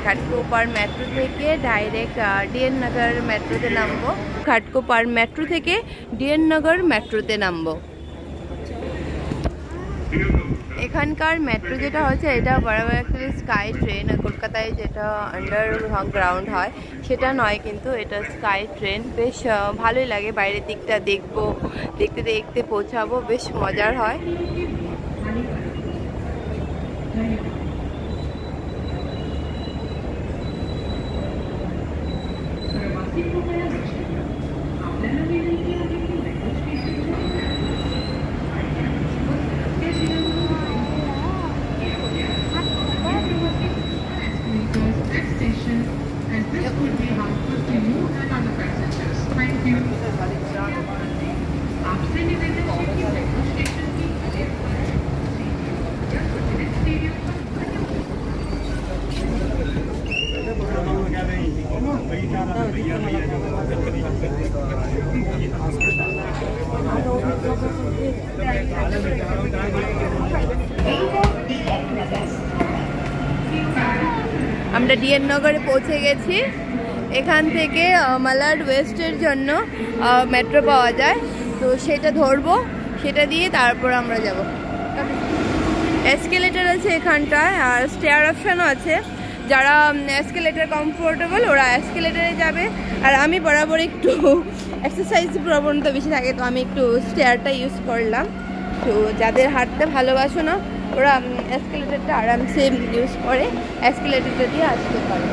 Ghatkopar metro থেকে direct DNA নগর মেট্রোতে নামবো। ঘাটকোপার মেট্রো থেকে ডিএন নগর মেট্রোতে নামবো। এখানকার মেট্রো যেটা হচ্ছে এটা বরাবর একটা স্কাই ট্রেন, কলকাতায় যেটা আন্ডারগ্রাউন্ড হয় সেটা নয়, কিন্তু এটা স্কাই ট্রেন। বেশ ভালোই লাগে, বাইরের দিকটা দেখবো, দেখতে দেখতে পৌঁছাবো, বেশ মজার হয়। আমরা ডিএন নগরে পৌঁছে গেছি। এখান থেকে মালাড ওয়েস্টের জন্য মেট্রো পাওয়া যায়, তো সেটা ধরবো, সেটা দিয়ে তারপর আমরা যাব। এসকেলেটার আছে এখানটায়, আর স্টেয়ার অপশানও আছে। যারা এসকেলেটার কমফোর্টেবল ওরা এসকেলেটারে যাবে, আর আমি বরাবর একটু এক্সারসাইজ প্রবণতা বেশি থাকে, তো আমি একটু স্টেয়ারটা ইউজ করলাম। তো যাদের হাঁটতে ভালোবাসো না ওরা এসকেলেটারটা আরামসে ইউজ করে এসকেলেটারটা দিয়ে আসতে পারে।